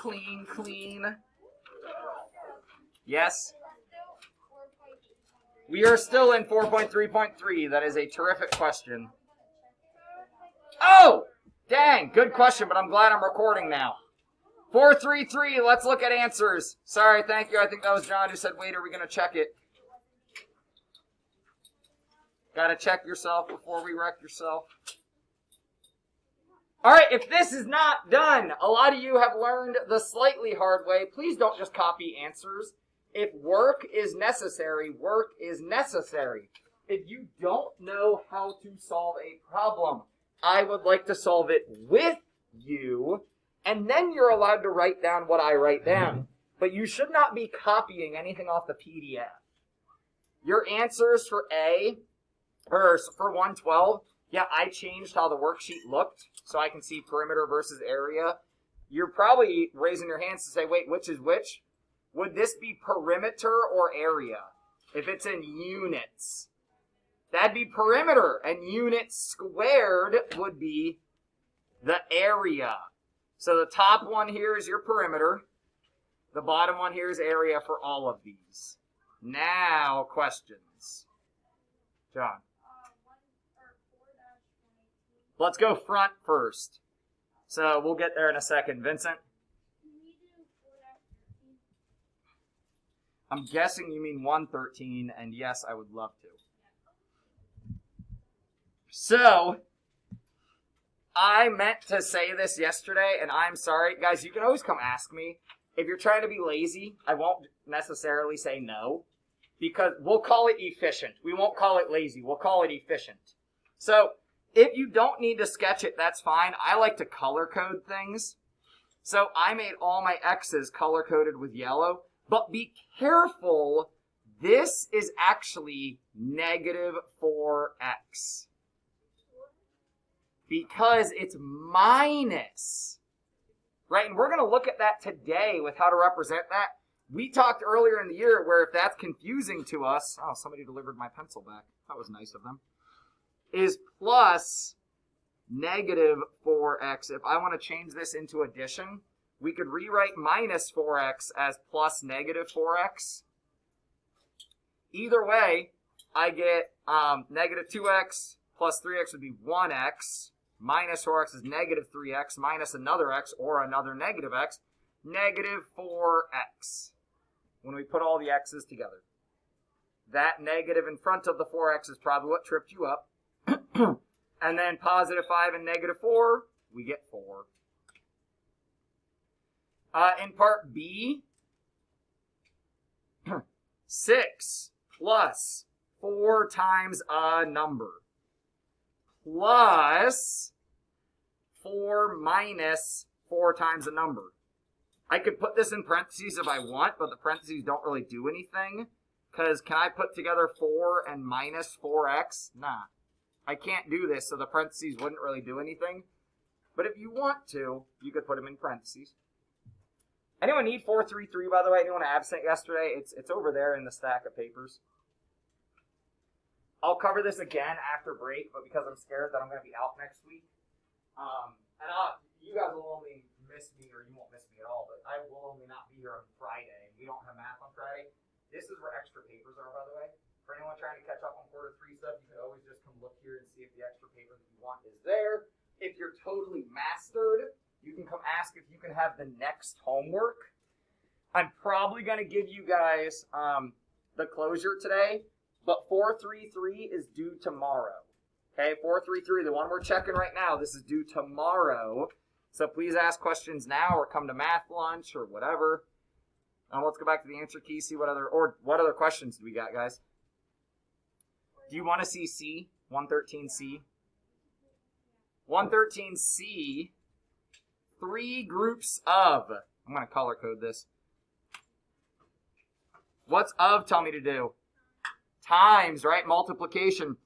Clean, clean. Yes? We are still in 4.3.3. That is a terrific question. Oh! Dang, good question, but I'm glad I'm recording now. 433, let's look at answers. Sorry, thank you. I think that was John who said, wait, are we going to check it? Gotta check yourself before we wreck yourself. Alright, if this is not done, a lot of you have learned the slightly hard way. Please don't just copy answers. If work is necessary, work is necessary. If you don't know how to solve a problem, I would like to solve it with you, and then you're allowed to write down what I write down. But you should not be copying anything off the PDF. Your answers for A, or for 112, yeah, I changed how the worksheet looked so I can see perimeter versus area. You're probably raising your hands to say, wait, which is which? Would this be perimeter or area? If it's in units, that'd be perimeter, and units squared would be the area. So the top one here is your perimeter. The bottom one here is area for all of these. Now, questions. John. Let's go front first. So we'll get there in a second. Vincent? I'm guessing you mean 113, and yes, I would love to. So, I meant to say this yesterday, and I'm sorry. Guys, you can always come ask me. If you're trying to be lazy, I won't necessarily say no, because we'll call it efficient. We won't call it lazy. We'll call it efficient. So, if you don't need to sketch it, that's fine. I like to color code things. So, I made all my X's color-coded with yellow. But be careful, this is actually negative 4x. Because it's minus. Right? And we're going to look at that today with how to represent that. We talked earlier in the year where if that's confusing to us, oh, somebody delivered my pencil back. That was nice of them. Is plus negative 4x. If I want to change this into addition, we could rewrite minus 4x as plus negative 4x. Either way, I get negative 2x plus 3x would be 1x. Minus 4x is negative 3x minus another x or another negative x. Negative 4x. When we put all the x's together. That negative in front of the 4x is probably what tripped you up. And then positive 5 and negative 4, we get 4. In part B, 6 plus 4 times a number plus 4 minus 4 times a number. I could put this in parentheses if I want, but the parentheses don't really do anything. Because can I put together 4 and minus 4x? Nah. I can't do this, so the parentheses wouldn't really do anything. But if you want to, you could put them in parentheses. Anyone need 433, by the way? Anyone absent yesterday? It's over there in the stack of papers. I'll cover this again after break, but because I'm scared that I'm going to be out next week. You guys will only miss me, or you won't miss me at all, but I will only not be here on Friday. We don't have math on Friday. This is where extra papers are, by the way. For anyone trying to catch up on quarter 3 stuff, you could always just come look here and see if the extra paper that you want is there. If you're totally mastered, you can come ask if you can have the next homework. I'm probably going to give you guys the closure today, but 433 is due tomorrow. Okay, 433, the one we're checking right now, this is due tomorrow. So please ask questions now or come to math lunch or whatever. Let's go back to the answer key, see what other questions do we got, guys? Do you want to see C? 113C? 113C, 3 groups of. I'm going to color code this. What's of tell me to do? Times, right? Multiplication.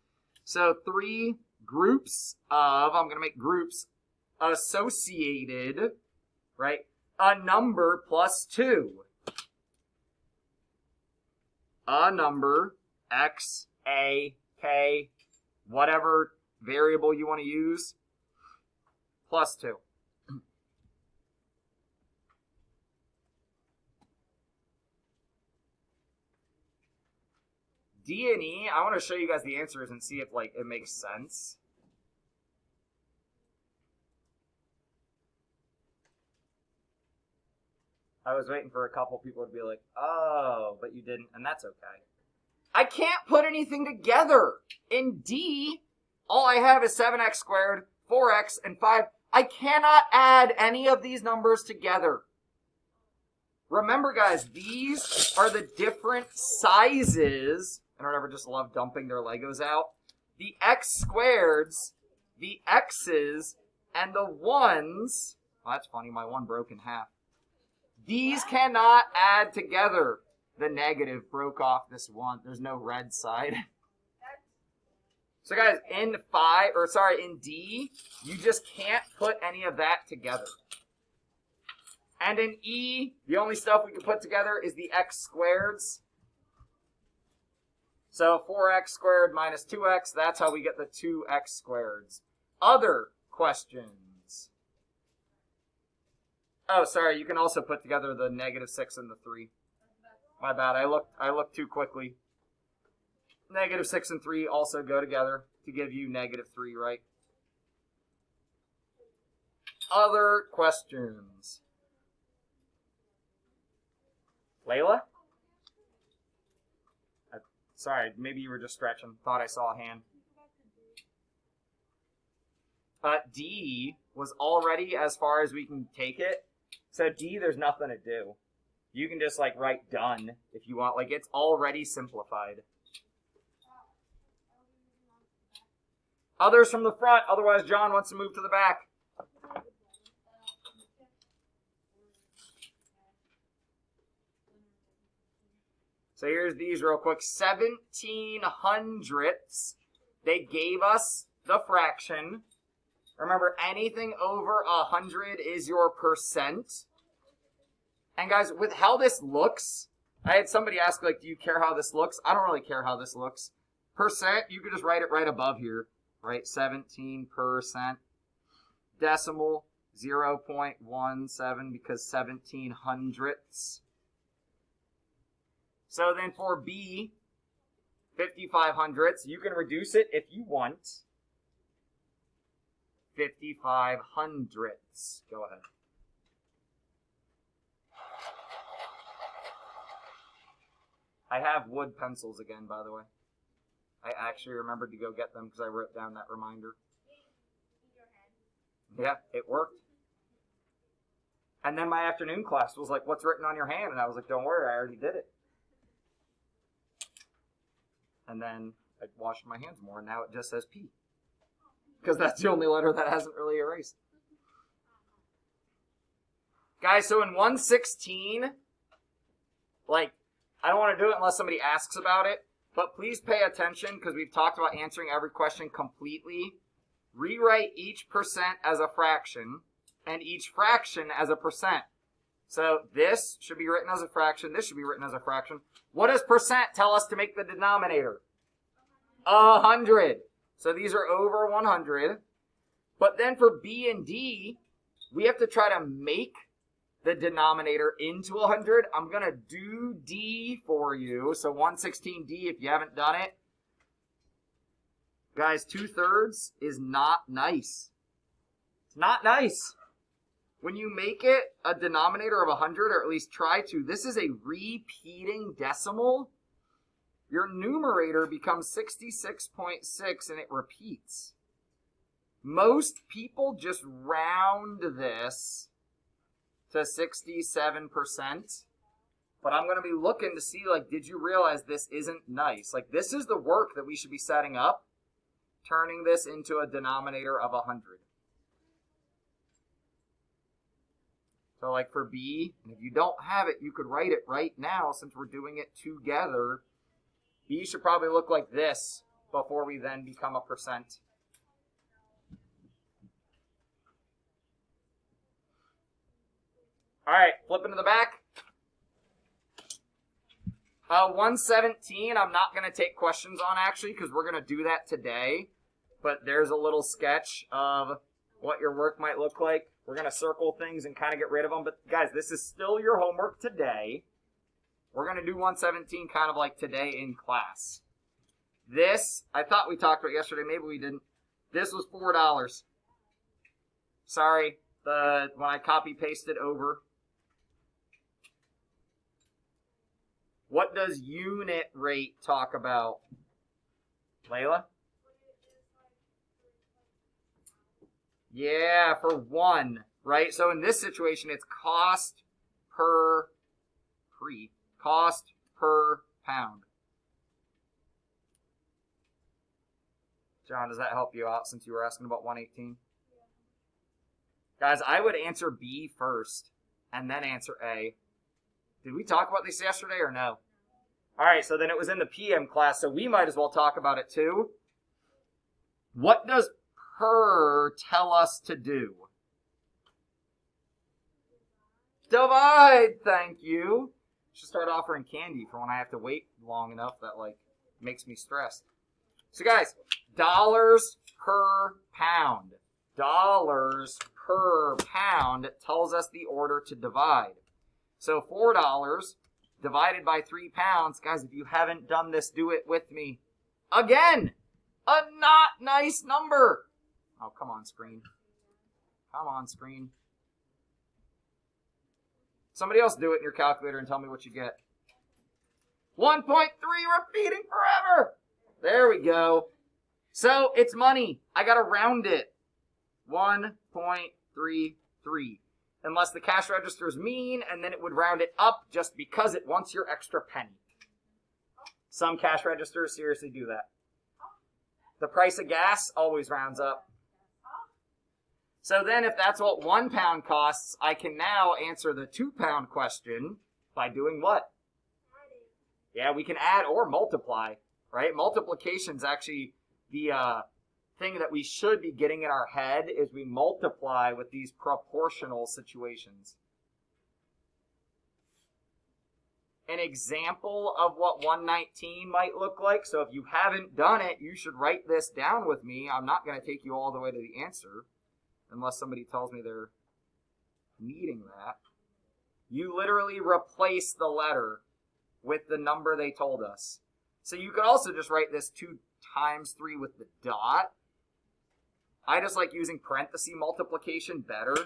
So 3 groups of, I'm going to make groups associated, right? A number plus 2. A number, X, A, K, whatever variable you want to use, plus 2. D and E, I want to show you guys the answers and see if like it makes sense. I was waiting for a couple people to be like, oh, but you didn't, and that's okay. I can't put anything together. In D, all I have is 7x squared, 4x, and 5. I cannot add any of these numbers together. Remember, guys, these are the different sizes. I don't ever just love dumping their Legos out. The x squareds, the x's, and the 1s. Well, that's funny. My 1 broke in half. These cannot add together. The negative broke off this 1. There's no red side. So guys, in D, you just can't put any of that together. And in E, the only stuff we can put together is the x squareds. So 4x squared minus 2x, that's how we get the 2x squareds. Other questions? Oh, sorry, you can also put together the -6 and the 3. My bad, I looked too quickly. -6 and 3 also go together to give you -3, right? Other questions? Layla? Sorry, maybe you were just stretching. Thought I saw a hand. D was already as far as we can take it. So D, there's nothing to do. You can just like write done if you want. Like it's already simplified. Others from the front. Otherwise, John wants to move to the back. So here's these real quick. 1700ths. They gave us the fraction. Remember, anything over 100 is your percent. And guys, with how this looks, I had somebody ask, like, do you care how this looks? I don't really care how this looks. Percent, you could just write it right above here, right? 17%. Decimal, 0.17 because 1700ths. So then for B, 5500ths, you can reduce it if you want. 5500ths. Go ahead. I have wood pencils again, by the way. I actually remembered to go get them because I wrote down that reminder. Yeah, it worked. And then my afternoon class was like, what's written on your hand? And I was like, don't worry, I already did it. And then I washed my hands more, and now it just says P. Because that's the only letter that hasn't really erased. Guys, so in 116, like, I don't want to do it unless somebody asks about it, but please pay attention because we've talked about answering every question completely. Rewrite each percent as a fraction and each fraction as a percent. So this should be written as a fraction. This should be written as a fraction. What does percent tell us to make the denominator? 100. So these are over 100. But then for B and D, we have to try to make the denominator into 100. I'm going to do D for you. So 116D if you haven't done it. Guys, 2/3 is not nice. It's not nice. When you make it a denominator of 100, or at least try to, this is a repeating decimal. Your numerator becomes 66.6 and it repeats. Most people just round this to 67%. But I'm going to be looking to see, like, did you realize this isn't nice? Like, this is the work that we should be setting up, turning this into a denominator of 100. So like for B, and if you don't have it, you could write it right now since we're doing it together. B should probably look like this before we then become a percent. All right, flipping to the back. 117, I'm not going to take questions on actually because we're going to do that today. But there's a little sketch of what your work might look like. We're going to circle things and kind of get rid of them. But guys, this is still your homework today. We're going to do 117 kind of like today in class. This, I thought we talked about yesterday. Maybe we didn't. This was $4. Sorry, when I copy pasted over. What does unit rate talk about? Layla? Yeah, for one, right? So in this situation, it's cost per pound. John, does that help you out since you were asking about 118? Guys, I would answer B first and then answer A. Did we talk about this yesterday or no? All right, so then it was in the PM class, so we might as well talk about it too. What does per tell us to do? Divide, thank you. Should start offering candy for when I have to wait long enough that makes me stressed. So guys, dollars per pound. Dollars per pound tells us the order to divide. So $4 divided by 3 pounds. Guys, if you haven't done this, do it with me. Again, a not nice number. Oh, come on, screen. Come on, screen. Somebody else do it in your calculator and tell me what you get. 1.3 repeating forever. There we go. So it's money. I got to round it. 1.33. Unless the cash register is mean, and then it would round it up just because it wants your extra penny. Some cash registers seriously do that. The price of gas always rounds up. So then if that's what 1 pound costs, I can now answer the 2 pound question by doing what? Yeah, we can add or multiply, right? Multiplication's actually the thing that we should be getting in our head is we multiply with these proportional situations. An example of what 119 might look like. So if you haven't done it, you should write this down with me. I'm not going to take you all the way to the answer unless somebody tells me they're needing that. You literally replace the letter with the number they told us. So you could also just write this 2 times 3 with the dot. I just like using parenthesis multiplication better,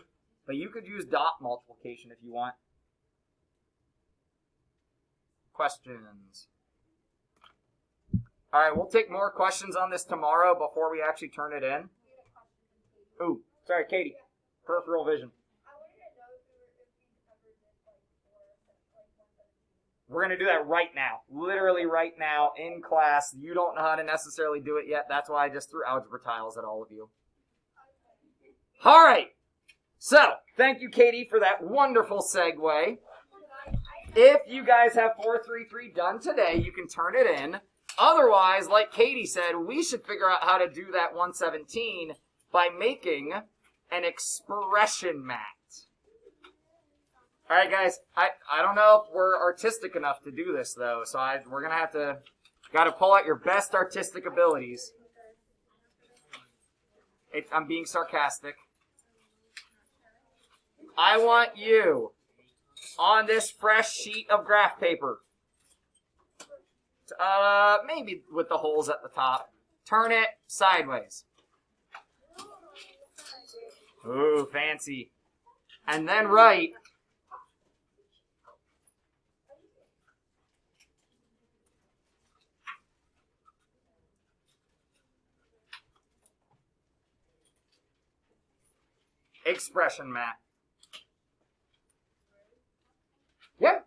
but you could use dot multiplication if you want. Questions? All right, we'll take more questions on this tomorrow before we actually turn it in. Ooh, sorry, Katie. Peripheral vision. We're going to do that right now. Literally right now in class. You don't know how to necessarily do it yet. That's why I just threw algebra tiles at all of you. All right. So, thank you, Katie, for that wonderful segue. If you guys have 433 done today, you can turn it in. Otherwise, like Katie said, we should figure out how to do that 117 by making an expression mat. All right, guys, I don't know if we're artistic enough to do this, though, so we're going to got to pull out your best artistic abilities. I'm being sarcastic. I want you, on this fresh sheet of graph paper, maybe with the holes at the top, turn it sideways. Ooh, fancy. And then write expression mat. Yep.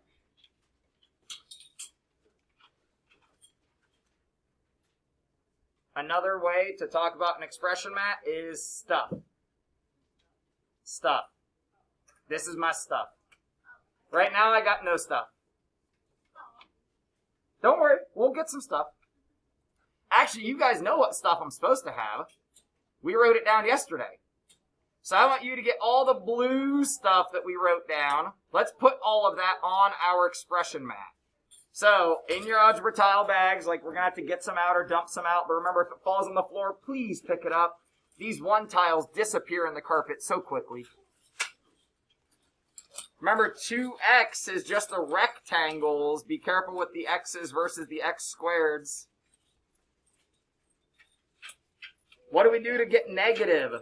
Another way to talk about an expression mat is stuff. Stuff. This is my stuff. Right now I got no stuff. Don't worry, we'll get some stuff. Actually, you guys know what stuff I'm supposed to have. We wrote it down yesterday. So I want you to get all the blue stuff that we wrote down. Let's put all of that on our expression mat. So, in your algebra tile bags, we're going to have to get some out or dump some out. But remember, if it falls on the floor, please pick it up. These 1 tiles disappear in the carpet so quickly. Remember, 2x is just the rectangles. Be careful with the x's versus the x squareds. What do we do to get negative?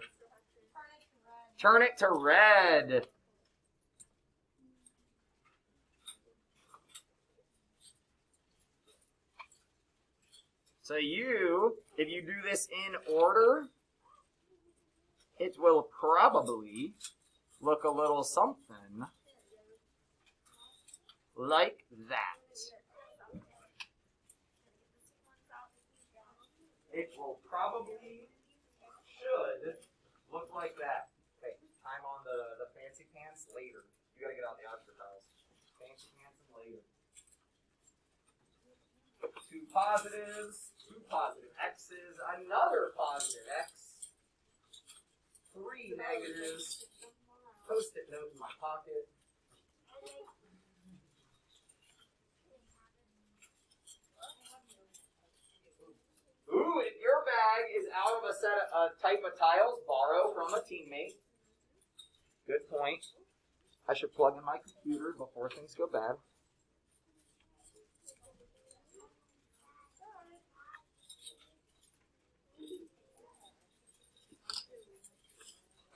Turn it to red. So if you do this in order, it will probably look a little something like that. It will probably should look like that. Okay, time on the fancy pants later. You gotta get out the algebra tiles. Fancy pants and later. 2 positives, 2 positive x's, another positive x, 3 negatives, post-it note in my pocket. Ooh, if your bag is out of a type of tiles, borrow from a teammate. Good point. I should plug in my computer before things go bad.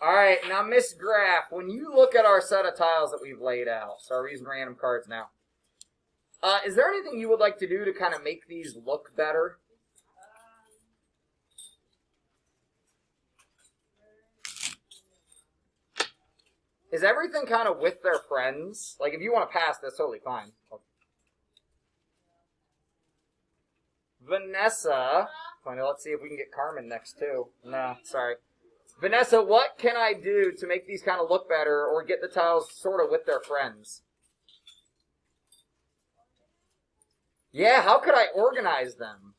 All right, now Miss Graff, when you look at our set of tiles that we've laid out, so we're using random cards now, is there anything you would like to do to kind of make these look better? Is everything kind of with their friends? Like, if you want to pass, that's totally fine. Vanessa. Let's see if we can get Carmen next, too. No, sorry. Vanessa, what can I do to make these kind of look better or get the tiles sort of with their friends? Yeah, how could I organize them?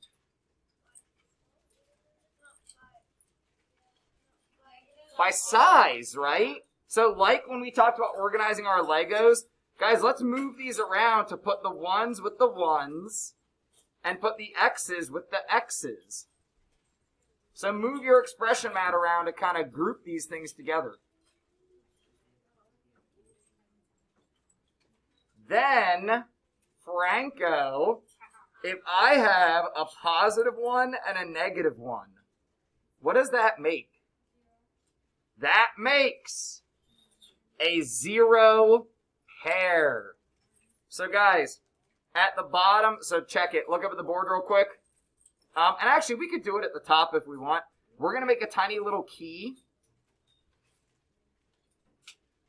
By size, right? So like when we talked about organizing our Legos, guys, let's move these around to put the ones with the ones and put the X's with the X's. So move your expression mat around to kind of group these things together. Then, Franco, if I have a positive 1 and a negative 1, what does that make? That makes a 0 pair. So guys, at the bottom, so check it. Look up at the board real quick. And actually, we could do it at the top if we want. We're going to make a tiny little key.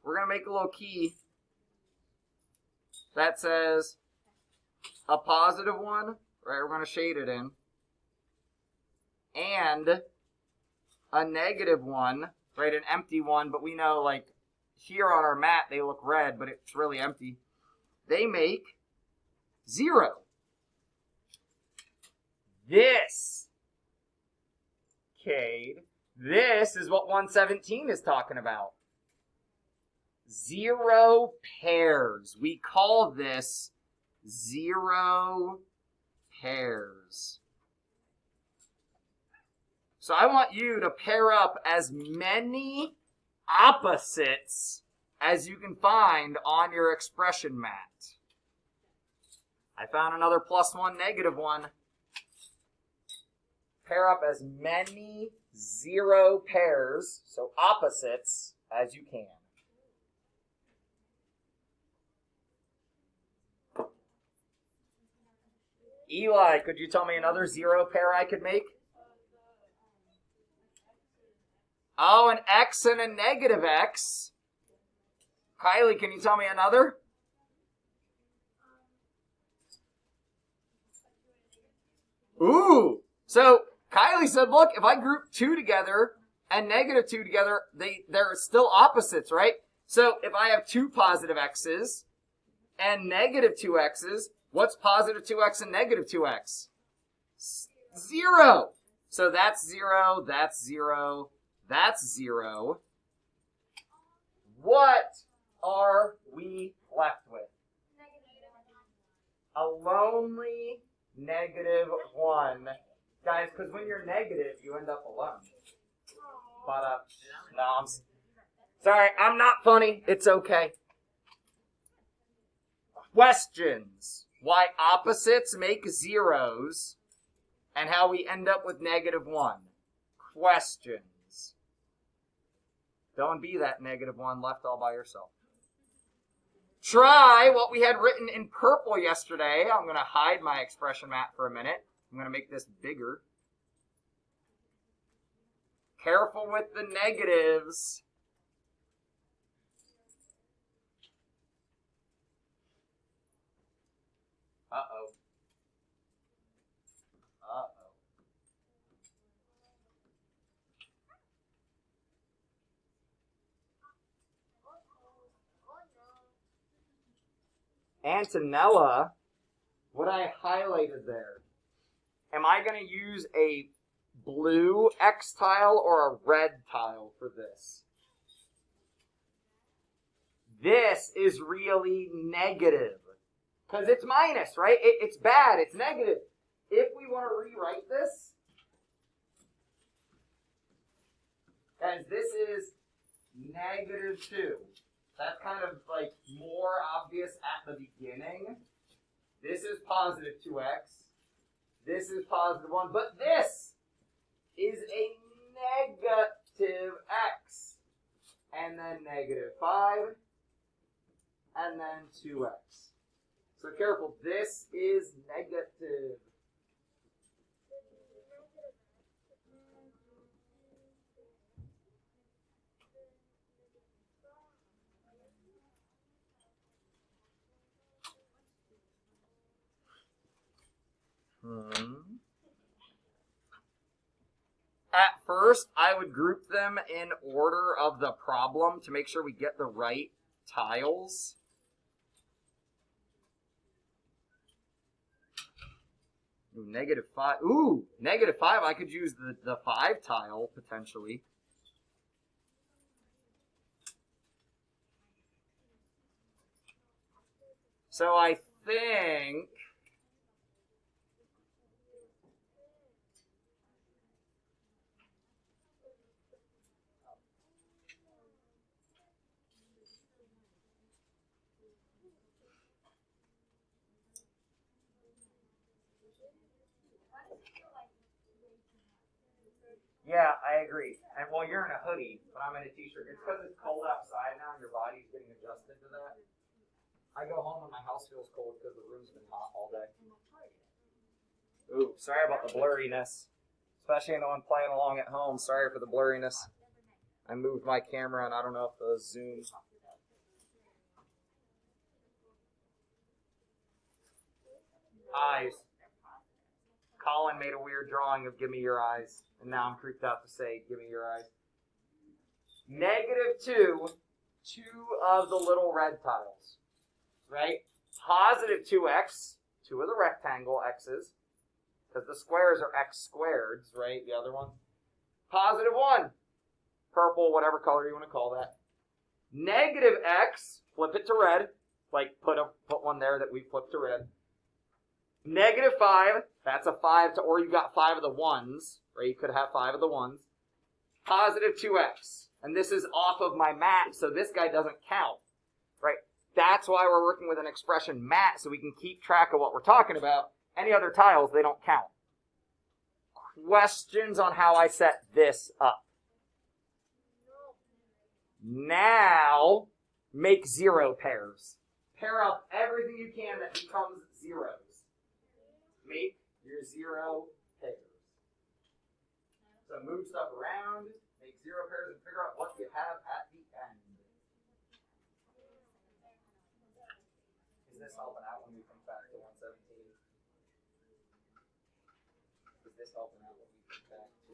We're going to make a little key that says a positive 1. Right, we're going to shade it in. And a negative 1. Right, an empty 1. But we know, like, here on our mat, they look red, but it's really empty. They make 0. This, Cade, this is what 117 is talking about. 0 pairs. We call this 0 pairs. So I want you to pair up as many opposites as you can find on your expression mat. I found another +1, -1. Pair up as many 0 pairs, so opposites, as you can. Eli, could you tell me another 0 pair I could make? Oh, an X and a -X. Kylie, can you tell me another? Ooh, so Kylie said, look, if I group 2 together and -2 together, they're still opposites, right? So if I have 2 positive x's and -2 x's, what's positive 2x and -2x? 0. So that's 0, that's 0, that's 0. What are we left with? A lonely -1. Guys, because when you're negative, you end up alone. But, no, sorry, I'm not funny. It's okay. Questions. Why opposites make 0s and how we end up with -1. questions? Don't be that negative one left all by yourself. Try what we had written in purple yesterday. I'm going to hide my expression mat for a minute. I'm going to make this bigger. Careful with the negatives. Uh-oh. Uh-oh. Antonella, what I highlighted there, am I going to use a blue X tile or a red tile for this? This is really negative because it's minus, right? It's bad. It's negative. If we want to rewrite this, guys, this is -2. That's kind of like more obvious at the beginning. This is positive 2x. This is positive 1. But this is a negative x. And then -5. And then 2x. So careful. This is negative. At first, I would group them in order of the problem to make sure we get the right tiles. Ooh, -5. Ooh, -5. I could use the 5 tile potentially. So I think yeah, I agree. And well, you're in a hoodie, but I'm in a t-shirt. It's because it's cold outside now and your body's getting adjusted to that. I go home and my house feels cold because the room's been hot all day. Ooh, sorry about the blurriness. Especially anyone playing along at home. Sorry for the blurriness. I moved my camera and I don't know if the zoom... Eyes. Colin made a weird drawing of give me your eyes. And now I'm creeped out to say give me your eyes. -2, 2 of the little red tiles. Right? Positive 2x, 2 of the rectangle x's. Because the squares are x squareds, right? The other one. Positive 1. Purple, whatever color you want to call that. -x, flip it to red. Like put one there that we flipped to red. -5, that's a 5 to, or you got 5 of the 1s, right? You could have 5 of the 1s. Positive 2x. And this is off of my mat, so this guy doesn't count, right? That's why we're working with an expression mat, so we can keep track of what we're talking about. Any other tiles, they don't count. Questions on how I set this up? Now, make 0 pairs. Pair up everything you can that becomes zeros. Make your 0 pairs. So move stuff around, make 0 pairs, and figure out what you have at the end. Is this helping out when we come back to 117? Is this helping out when we come back to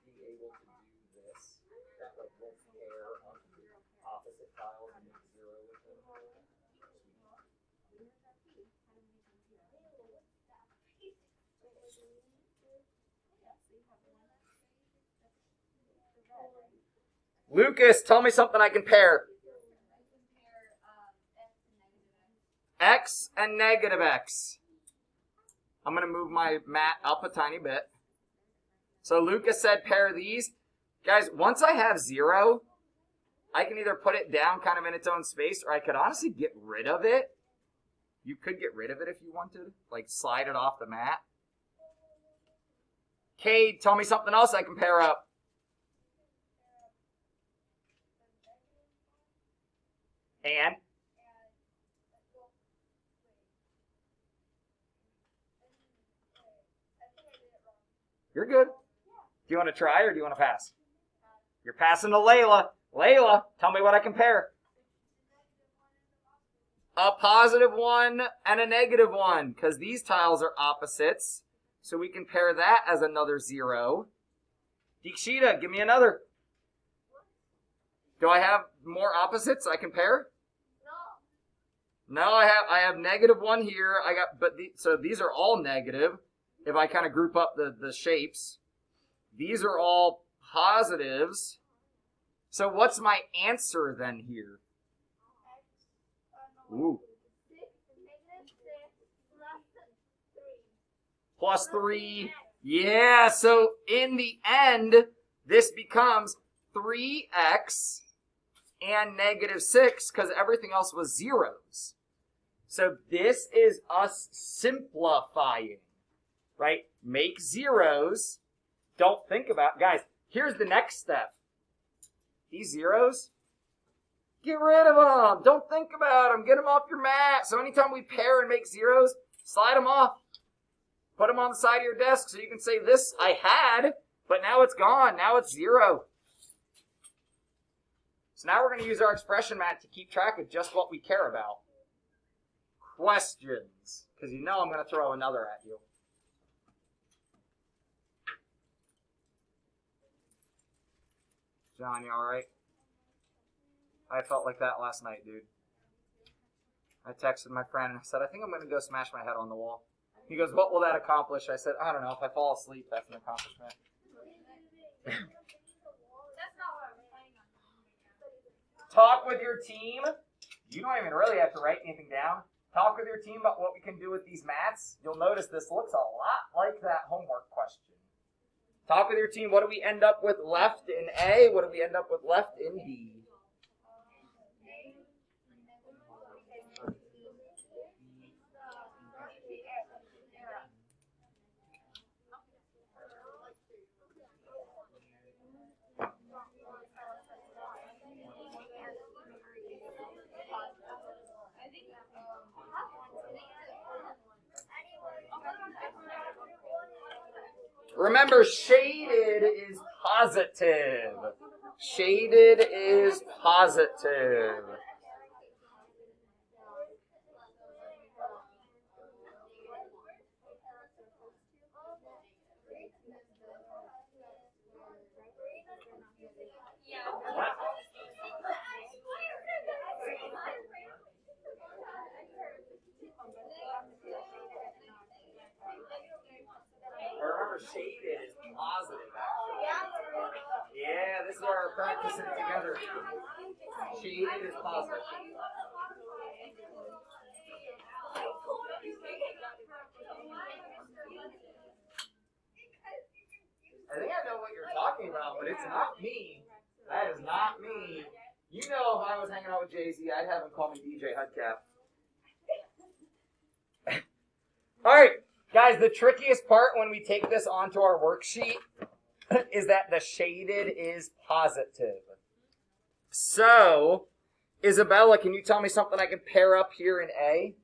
being able to do this? That like we'll pair on the opposite tiles and make 0 with them. Lucas, tell me something I can pair. X and -x. I'm going to move my mat up a tiny bit. So Lucas said pair these. Guys, once I have 0, I can either put it down kind of in its own space, or I could honestly get rid of it. You could get rid of it if you wanted. Like slide it off the mat. Cade, tell me something else I can pair up. And? You're good. Do you want to try or do you want to pass? You're passing to Layla. Layla, tell me what I can pair. A positive 1 and a negative 1, because these tiles are opposites. So we can pair that as another 0. Deekshita, give me another. Do I have more opposites I can pair? No, I have negative 1 here. So these are all negative. If I kind of group up the shapes, these are all positives. So what's my answer then here? Ooh. Plus 3. Yeah, so in the end, this becomes 3x and negative 6 because everything else was zeros. So this is us simplifying, right? Make zeros. Don't think about, guys, here's the next step. These zeros, get rid of them. Don't think about them. Get them off your mat. So anytime we pair and make zeros, slide them off. Put them on the side of your desk so you can say, this I had, but now it's gone. Now it's 0. So now we're going to use our expression mat to keep track of just what we care about. Questions, because you know I'm going to throw another at you. John, you alright? I felt like that last night, dude. I texted my friend and I said, I think I'm going to go smash my head on the wall. He goes, what will that accomplish? I said, I don't know. If I fall asleep, that's an accomplishment. Talk with your team. You don't even really have to write anything down. Talk with your team about what we can do with these mats. You'll notice this looks a lot like that homework question. Talk with your team. What do we end up with left in A? What do we end up with left in B? Remember, shaded is positive. Shaded is positive. Remember, shaded is positive, actually. Yeah, this is where we're practicing it together. Shaded is positive. I think I know what you're talking about, but it's not me. That is not me. You know, if I was hanging out with Jay-Z, I'd have him call me DJ Hudcap. All right. Guys, the trickiest part when we take this onto our worksheet is that the shaded is positive. So, Isabella, can you tell me something I can pair up here in A?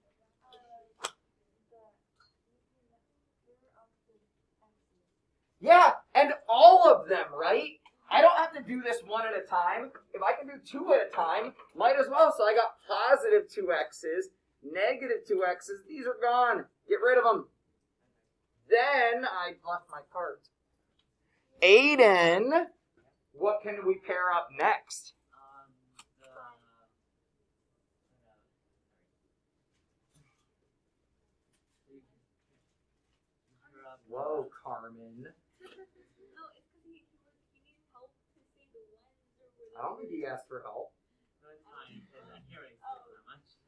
Yeah, and all of them, right? I don't have to do this one at a time. If I can do 2 at a time, might as well. So I got positive 2x's, negative 2x's. These are gone. Get rid of them. Then I left my cards. Aiden, what can we pair up next? Whoa, Carmen. I don't think he asked for help. No, it's fine. The hearing is not much.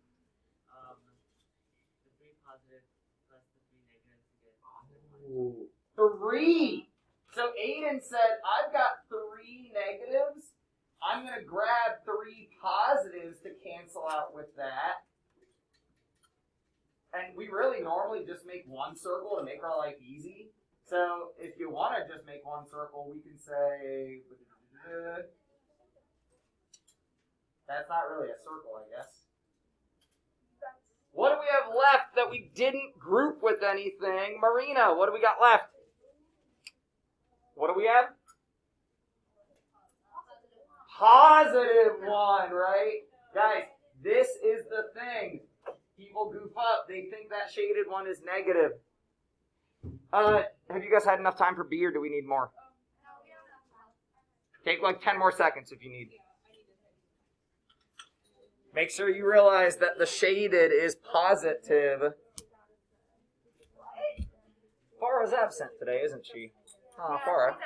The 3 positive plus the 3 negative to get Ooh. 3. So Aiden said, I've got 3 negatives. I'm going to grab 3 positives to cancel out with that. And we really normally just make one circle to make our life easy. So if you want to just make one circle, we can say, that's not really a circle, I guess. What do we have left that we didn't group with anything? Marina, what do we got left? What do we have? Positive one, right? Guys, this is the thing. People goof up. They think that shaded one is negative. Have you guys had enough time for B, or do we need more? Take like 10 more seconds if you need. Make sure you realize that the shaded is positive. Farah's absent today, isn't she? Oh, Farah.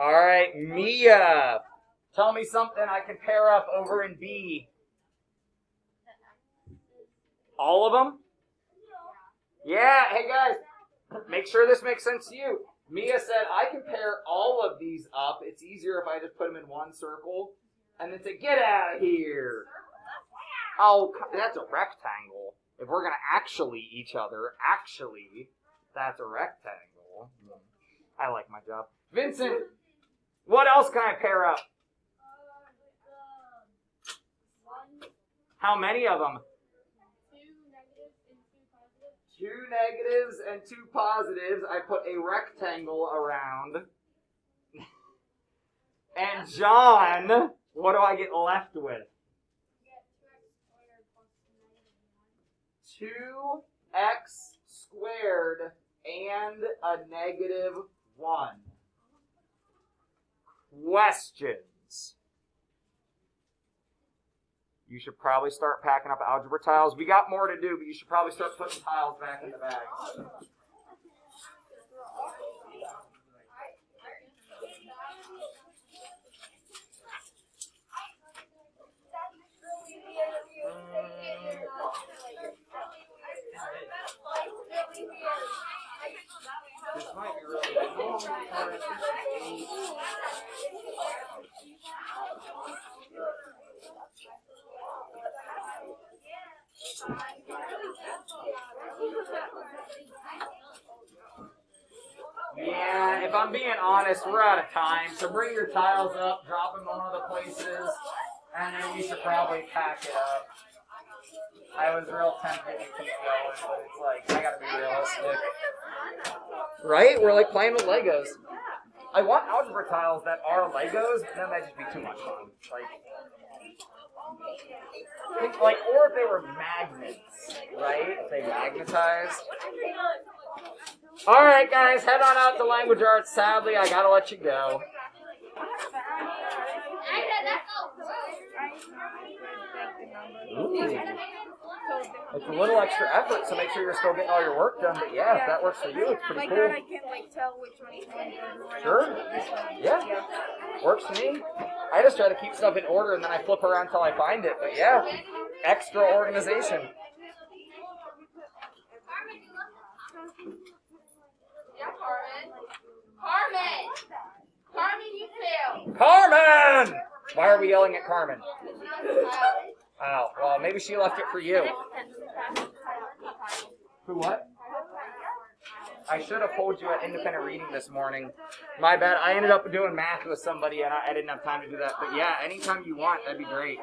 All right, Mia. Tell me something I can pair up over in B. All of them? Yeah, hey guys, make sure this makes sense to you. Mia said, I can pair all of these up. It's easier if I just put them in one circle. And then say, get out of here. Oh, that's a rectangle. If we're going to actually each other, that's a rectangle. I like my job. Vincent, what else can I pair up? How many of them? 2 negatives and 2 positives. I put a rectangle around. And John, what do I get left with? 2x squared and a negative 1. Questions? You should probably start packing up algebra tiles. We got more to do, but you should probably start putting tiles back in the bag. This might be really good. Yeah, if I'm being honest, we're out of time. So bring your tiles up, drop them on other places, and then you should probably pack it up. I was real tempted to keep going, but it's like, I gotta be realistic. Right? We're like playing with Legos. I want algebra tiles that are Legos, but then that'd just be too much fun. Or if they were magnets, right? If they magnetized. Alright guys, head on out to Language Arts. Sadly, I gotta let you go. Ooh. It's a little extra effort, so make sure you're still getting all your work done. But yeah, if that works for you, it's pretty cool. Like that, I can tell which one is going. Sure. Yeah. Works for me. I just try to keep stuff in order and then I flip around until I find it. But yeah, extra organization. Carmen, you failed. Carmen! Why are we yelling at Carmen? Oh, well, maybe she left it for you. Who what? I should have told you at independent reading this morning. My bad. I ended up doing math with somebody and I didn't have time to do that. But yeah, anytime you want, that'd be great.